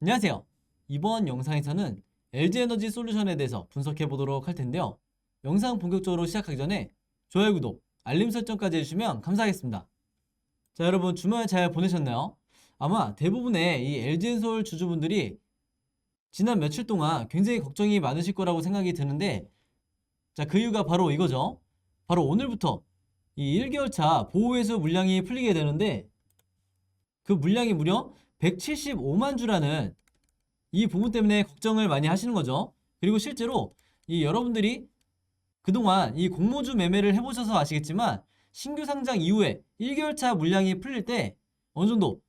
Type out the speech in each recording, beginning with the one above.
안녕하세요. 이번 영상에서는 LG에너지 솔루션에 대해서 분석해 보도록 할 텐데요. 영상 본격적으로 시작하기 전에 좋아요, 구독, 알림 설정까지 해주시면 감사하겠습니다. 자, 여러분 주말 잘 보내셨나요? 아마 대부분의 이 LG엔솔 주주분들이 지난 며칠 동안 굉장히 걱정이 많으실 거라고 생각이 드는데, 자, 그 이유가 바로 이거죠. 바로 오늘부터 이 1개월차 보호회수 물량이 풀리게 되는데, 그 물량이 무려 175만 주라는 이 부분 때문에 걱정을 많이 하시는 거죠. 그리고 실제로 이 여러분들이 그동안 이 공모주 매매를 해보셔서 아시겠지만, 신규 상장 이후에 1개월차 물량이 풀릴 때 어느 정도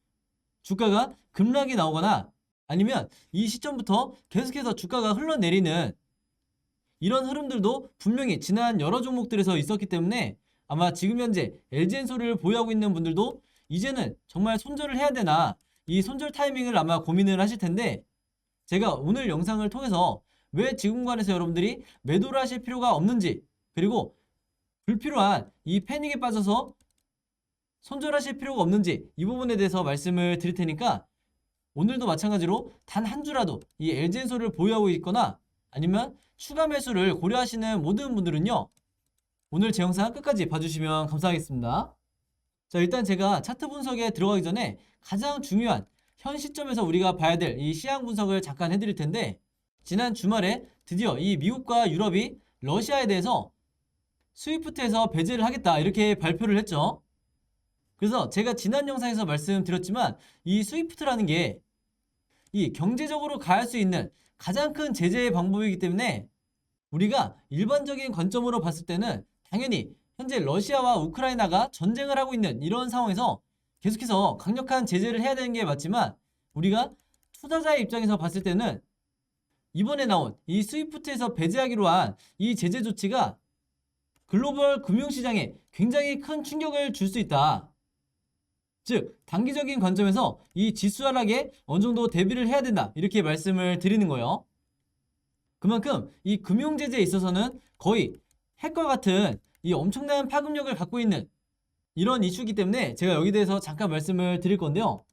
주가가 급락이 나오거나 아니면 이 시점부터 계속해서 주가가 흘러내리는 이런 흐름들도 분명히 지난 여러 종목들에서 있었기 때문에, 아마 지금 현재 LG엔솔을 보유하고 있는 분들도 이제는 정말 손절을 해야 되나, 이 손절 타이밍을 아마 고민을 하실 텐데, 제가 오늘 영상을 통해서 왜 지금 구간에서 여러분들이 매도를 하실 필요가 없는지, 그리고 불필요한 이 패닉에 빠져서 손절하실 필요가 없는지, 이 부분에 대해서 말씀을 드릴 테니까, 오늘도 마찬가지로 단 한 주라도 이 LG엔솔을 보유하고 있거나 아니면 추가 매수를 고려하시는 모든 분들은요, 오늘 제 영상 끝까지 봐주시면 감사하겠습니다. 자, 일단 제가 차트 분석에 들어가기 전에 가장 중요한 현 시점에서 우리가 봐야 될 이 시황 분석을 잠깐 해드릴 텐데, 지난 주말에 드디어 이 미국과 유럽이 러시아에 대해서 스위프트에서 배제를 하겠다 이렇게 발표를 했죠. 그래서 제가 지난 영상에서 말씀드렸지만, 이 스위프트라는 게 이 경제적으로 가할 수 있는 가장 큰 제재의 방법이기 때문에, 우리가 일반적인 관점으로 봤을 때는 당연히 현재 러시아와 우크라이나가 전쟁을 하고 있는 이런 상황에서 계속해서 강력한 제재를 해야 되는 게 맞지만, 우리가 투자자의 입장에서 봤을 때는 이번에 나온 이 스위프트에서 배제하기로 한 이 제재 조치가 글로벌 금융시장에 굉장히 큰 충격을 줄 수 있다. 즉, 단기적인 관점에서 이 지수 하락에 어느 정도 대비를 해야 된다, 이렇게 말씀을 드리는 거예요. 그만큼 이 금융제재에 있어서는 거의 핵과 같은 이 엄청난 파급력을 갖고 있는 이런 이슈이기 때문에 제가 여기 대해서 잠깐 말씀을 드릴 건데요.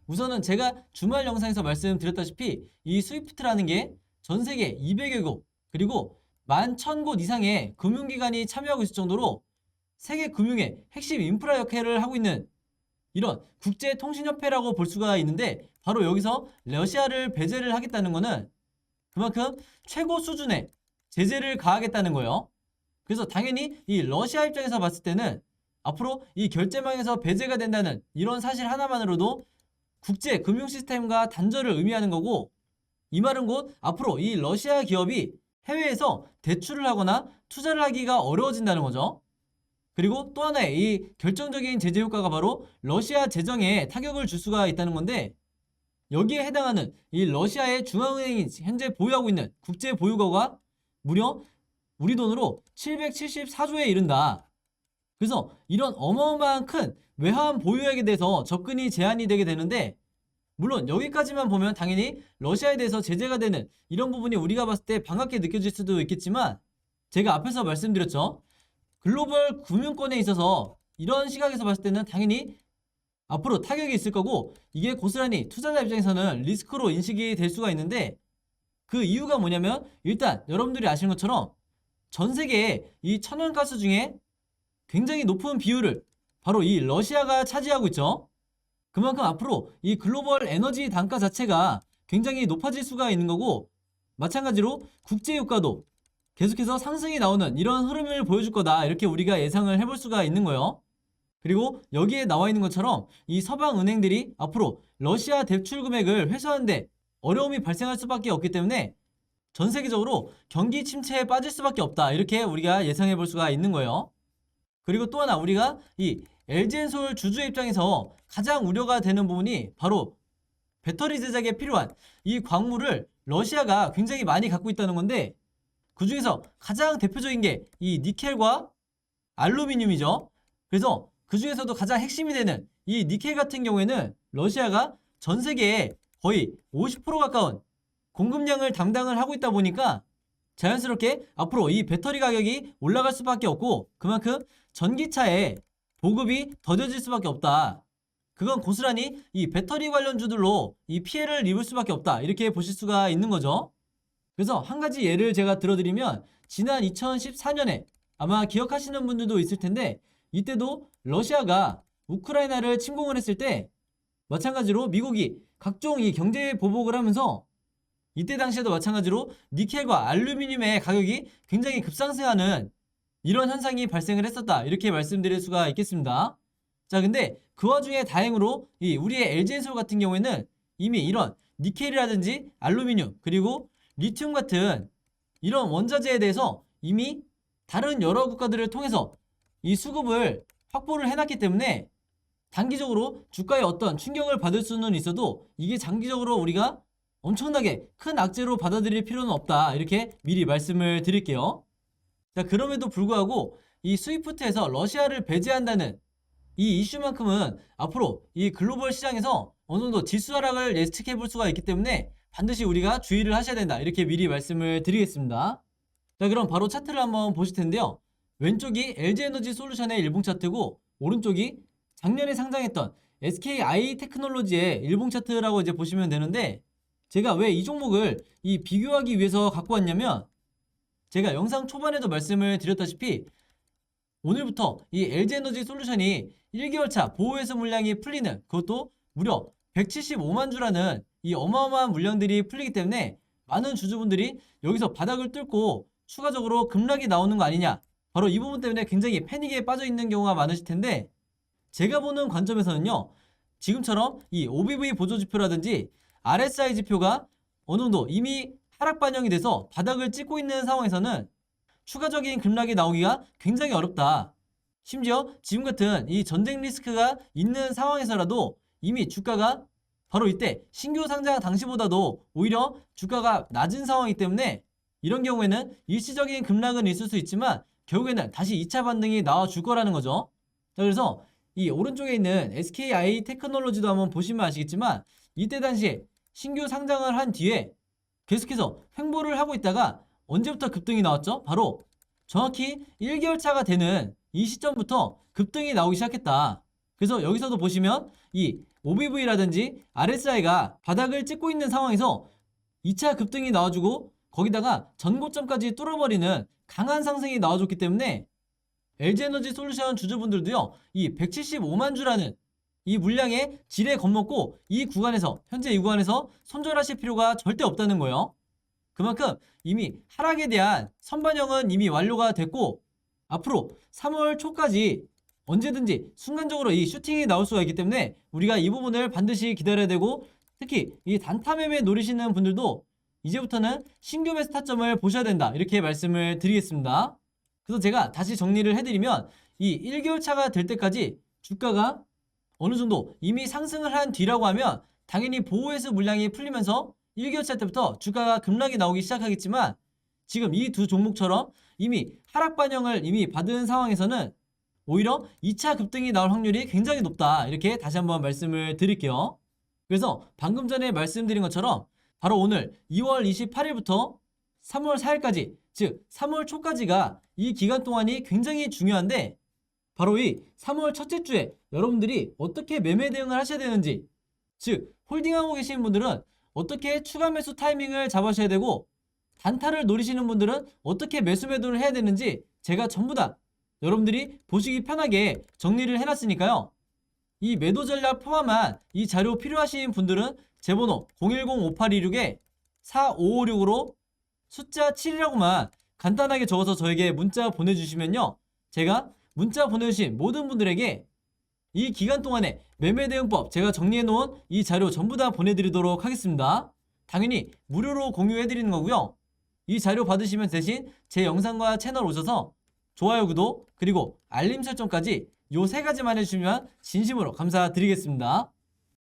우선은 제가 주말 영상에서 말씀드렸다시피 이 스위프트라는 게 전 세계 200여국 그리고 11,000곳 이상의 금융기관이 참여하고 있을 정도로 세계 금융의 핵심 인프라 역할을 하고 있는 이런 국제통신협회라고 볼 수가 있는데, 바로 여기서 러시아를 배제를 하겠다는 것은 그만큼 최고 수준의 제재를 가하겠다는 거예요. 그래서 당연히 이 러시아 입장에서 봤을 때는 앞으로 이 결제망에서 배제가 된다는 이런 사실 하나만으로도 국제 금융 시스템과 단절을 의미하는 거고, 이 말은 곧 앞으로 이 러시아 기업이 해외에서 대출을 하거나 투자를 하기가 어려워진다는 거죠. 그리고 또 하나의 이 결정적인 제재 효과가 바로 러시아 재정에 타격을 줄 수가 있다는 건데, 여기에 해당하는 이 러시아의 중앙은행이 현재 보유하고 있는 국제 보유고가 무려 우리 돈으로 774조에 이른다. 그래서 이런 어마어마한 큰 외환 보유액에 대해서 접근이 제한이 되게 되는데, 물론 여기까지만 보면 당연히 러시아에 대해서 제재가 되는 이런 부분이 우리가 봤을 때 반갑게 느껴질 수도 있겠지만, 제가 앞에서 말씀드렸죠. 글로벌 금융권에 있어서 이런 시각에서 봤을 때는 당연히 앞으로 타격이 있을 거고, 이게 고스란히 투자자 입장에서는 리스크로 인식이 될 수가 있는데, 그 이유가 뭐냐면, 일단 여러분들이 아시는 것처럼 전 세계의 이 천연가스 중에 굉장히 높은 비율을 바로 이 러시아가 차지하고 있죠. 그만큼 앞으로 이 글로벌 에너지 단가 자체가 굉장히 높아질 수가 있는 거고, 마찬가지로 국제유가도 계속해서 상승이 나오는 이런 흐름을 보여줄 거다, 이렇게 우리가 예상을 해볼 수가 있는 거예요. 그리고 여기에 나와 있는 것처럼 이 서방 은행들이 앞으로 러시아 대출 금액을 회수하는데 어려움이 발생할 수밖에 없기 때문에 전 세계적으로 경기 침체에 빠질 수밖에 없다, 이렇게 우리가 예상해 볼 수가 있는 거예요. 그리고 또 하나, 우리가 이 LG엔솔 주주의 입장에서 가장 우려가 되는 부분이 바로 배터리 제작에 필요한 이 광물을 러시아가 굉장히 많이 갖고 있다는 건데, 그 중에서 가장 대표적인 게 이 니켈과 알루미늄이죠. 그래서 그 중에서도 가장 핵심이 되는 이 니켈 같은 경우에는 러시아가 전 세계에 거의 50% 가까운 공급량을 담당을 하고 있다 보니까 자연스럽게 앞으로 이 배터리 가격이 올라갈 수밖에 없고, 그만큼 전기차에 보급이 더뎌질 수밖에 없다. 그건 고스란히 이 배터리 관련주들로 이 피해를 입을 수밖에 없다, 이렇게 보실 수가 있는 거죠. 그래서 한 가지 예를 제가 들어드리면, 지난 2014년에 아마 기억하시는 분들도 있을 텐데, 이때도 러시아가 우크라이나를 침공을 했을 때 마찬가지로 미국이 각종 이 경제 보복을 하면서 이때 당시에도 마찬가지로 니켈과 알루미늄의 가격이 굉장히 급상승하는 이런 현상이 발생을 했었다, 이렇게 말씀드릴 수가 있겠습니다. 자, 근데 그 와중에 다행으로 이 우리의 LG엔솔 같은 경우에는 이미 이런 니켈이라든지 알루미늄 그리고 리튬 같은 이런 원자재에 대해서 이미 다른 여러 국가들을 통해서 이 수급을 확보를 해놨기 때문에 단기적으로 주가에 어떤 충격을 받을 수는 있어도 이게 장기적으로 우리가 엄청나게 큰 악재로 받아들일 필요는 없다, 이렇게 미리 말씀을 드릴게요. 자, 그럼에도 불구하고 이 스위프트에서 러시아를 배제한다는 이 이슈만큼은 앞으로 이 글로벌 시장에서 어느 정도 지수 하락을 예측해 볼 수가 있기 때문에 반드시 우리가 주의를 하셔야 된다, 이렇게 미리 말씀을 드리겠습니다. 자, 그럼 바로 차트를 한번 보실 텐데요. 왼쪽이 LG에너지 솔루션의 일봉 차트고, 오른쪽이 작년에 상장했던 SKI 테크놀로지의 일봉 차트라고 이제 보시면 되는데, 제가 왜 이 종목을 이 비교하기 위해서 갖고 왔냐면, 제가 영상 초반에도 말씀을 드렸다시피 오늘부터 이 LG에너지 솔루션이 1개월차 보호회수 물량이 풀리는, 그것도 무려 175만 주라는 이 어마어마한 물량들이 풀리기 때문에 많은 주주분들이 여기서 바닥을 뚫고 추가적으로 급락이 나오는 거 아니냐, 바로 이 부분 때문에 굉장히 패닉에 빠져 있는 경우가 많으실 텐데, 제가 보는 관점에서는요, 지금처럼 이 OBV 보조지표라든지 RSI 지표가 어느 정도 이미 하락 반영이 돼서 바닥을 찍고 있는 상황에서는 추가적인 급락이 나오기가 굉장히 어렵다. 심지어 지금 같은 이 전쟁 리스크가 있는 상황에서라도 이미 주가가 바로 이때 신규 상장 당시보다도 오히려 주가가 낮은 상황이기 때문에 이런 경우에는 일시적인 급락은 있을 수 있지만 결국에는 다시 2차 반등이 나와줄 거라는 거죠. 자, 그래서 이 오른쪽에 있는 SKI 테크놀로지도 한번 보시면 아시겠지만, 이때 당시에 신규 상장을 한 뒤에 계속해서 횡보를 하고 있다가 언제부터 급등이 나왔죠? 바로 정확히 1개월 차가 되는 이 시점부터 급등이 나오기 시작했다. 그래서 여기서도 보시면 이 OBV라든지 RSI가 바닥을 찍고 있는 상황에서 2차 급등이 나와주고, 거기다가 전고점까지 뚫어버리는 강한 상승이 나와줬기 때문에 LG에너지 솔루션 주주분들도요, 이 175만 주라는 이 물량의 지뢰 겁먹고 이 구간에서, 현재 이 구간에서 손절하실 필요가 절대 없다는 거예요. 그만큼 이미 하락에 대한 선반영은 이미 완료가 됐고, 앞으로 3월 초까지 언제든지 순간적으로 이 슈팅이 나올 수가 있기 때문에 우리가 이 부분을 반드시 기다려야 되고, 특히 이 단타 매매 노리시는 분들도 이제부터는 신규 매수 타점을 보셔야 된다, 이렇게 말씀을 드리겠습니다. 그래서 제가 다시 정리를 해드리면, 이 1개월 차가 될 때까지 주가가 어느 정도 이미 상승을 한 뒤라고 하면 당연히 보호회수 물량이 풀리면서 1개월 차 때부터 주가가 급락이 나오기 시작하겠지만, 지금 이 두 종목처럼 이미 하락 반영을 이미 받은 상황에서는 오히려 2차 급등이 나올 확률이 굉장히 높다, 이렇게 다시 한번 말씀을 드릴게요. 그래서 방금 전에 말씀드린 것처럼 바로 오늘 2월 28일부터 3월 4일까지, 즉 3월 초까지가 이 기간 동안이 굉장히 중요한데, 바로 이 3월 첫째 주에 여러분들이 어떻게 매매 대응을 하셔야 되는지, 즉 홀딩하고 계신 분들은 어떻게 추가 매수 타이밍을 잡으셔야 되고, 단타를 노리시는 분들은 어떻게 매수 매도를 해야 되는지 제가 전부 다 여러분들이 보시기 편하게 정리를 해놨으니까요. 이 매도 전략 포함한 이 자료 필요하신 분들은 제 번호 010-5826-4556으로 숫자 7이라고만 간단하게 적어서 저에게 문자 보내주시면요, 제가 문자 보내주신 모든 분들에게 이 기간 동안에 매매 대응법 제가 정리해 놓은 이 자료 전부 다 보내드리도록 하겠습니다. 당연히 무료로 공유해드리는 거고요. 이 자료 받으시면 대신 제 영상과 채널 오셔서 좋아요, 구독, 그리고 알림 설정까지 요 세 가지만 해주시면 진심으로 감사드리겠습니다.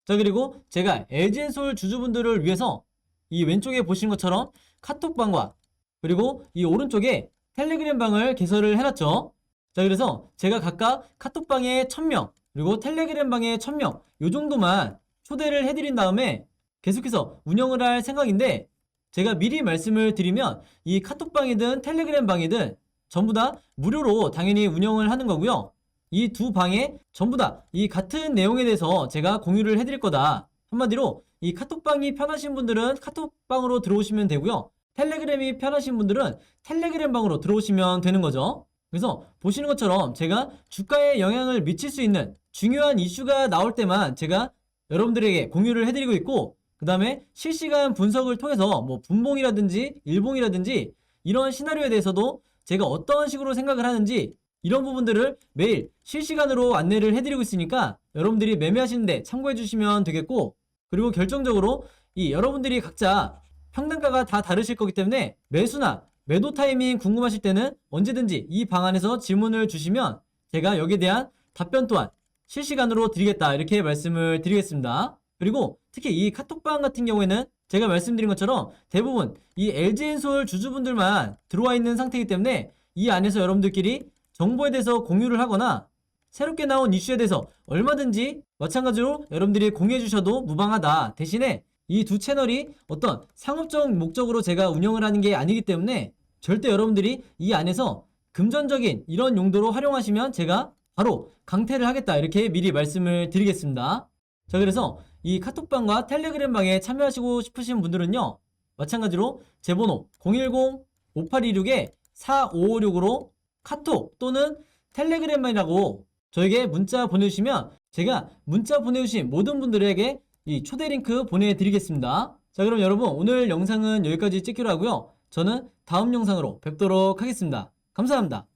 자, 그리고 제가 LG엔솔 주주분들을 위해서 이 왼쪽에 보신 것처럼 카톡방과 그리고 이 오른쪽에 텔레그램 방을 개설을 해놨죠. 자, 그래서 제가 각각 카톡방에 1000명 그리고 텔레그램 방에 1000명 요 정도만 초대를 해드린 다음에 계속해서 운영을 할 생각인데, 제가 미리 말씀을 드리면 이 카톡방이든 텔레그램 방이든 전부 다 무료로 당연히 운영을 하는 거고요. 이 두 방에 전부 다 이 같은 내용에 대해서 제가 공유를 해드릴 거다. 한마디로 이 카톡방이 편하신 분들은 카톡방으로 들어오시면 되고요. 텔레그램이 편하신 분들은 텔레그램 방으로 들어오시면 되는 거죠. 그래서 보시는 것처럼 제가 주가에 영향을 미칠 수 있는 중요한 이슈가 나올 때만 제가 여러분들에게 공유를 해드리고 있고, 그 다음에 실시간 분석을 통해서 뭐 분봉이라든지 일봉이라든지 이런 시나리오에 대해서도 제가 어떤 식으로 생각을 하는지 이런 부분들을 매일 실시간으로 안내를 해드리고 있으니까 여러분들이 매매하시는데 참고해 주시면 되겠고, 그리고 결정적으로 이 여러분들이 각자 평단가가 다 다르실 거기 때문에 매수나 매도 타이밍 궁금하실 때는 언제든지 이 방안에서 질문을 주시면 제가 여기에 대한 답변 또한 실시간으로 드리겠다, 이렇게 말씀을 드리겠습니다. 그리고 특히 이 카톡방 같은 경우에는 제가 말씀드린 것처럼 대부분 이 LG엔솔 주주분들만 들어와 있는 상태이기 때문에 이 안에서 여러분들끼리 정보에 대해서 공유를 하거나 새롭게 나온 이슈에 대해서 얼마든지 마찬가지로 여러분들이 공유해 주셔도 무방하다. 대신에 이 두 채널이 어떤 상업적 목적으로 제가 운영을 하는 게 아니기 때문에 절대 여러분들이 이 안에서 금전적인 이런 용도로 활용하시면 제가 바로 강퇴를 하겠다, 이렇게 미리 말씀을 드리겠습니다. 자, 그래서 이 카톡방과 텔레그램 방에 참여하시고 싶으신 분들은요, 마찬가지로 제 번호 010-5826-4556으로 카톡 또는 텔레그램이라고 저에게 문자 보내주시면 제가 문자 보내주신 모든 분들에게 이 초대 링크 보내드리겠습니다. 자, 그럼 여러분 오늘 영상은 여기까지 찍기로 하고요. 저는 다음 영상으로 뵙도록 하겠습니다. 감사합니다.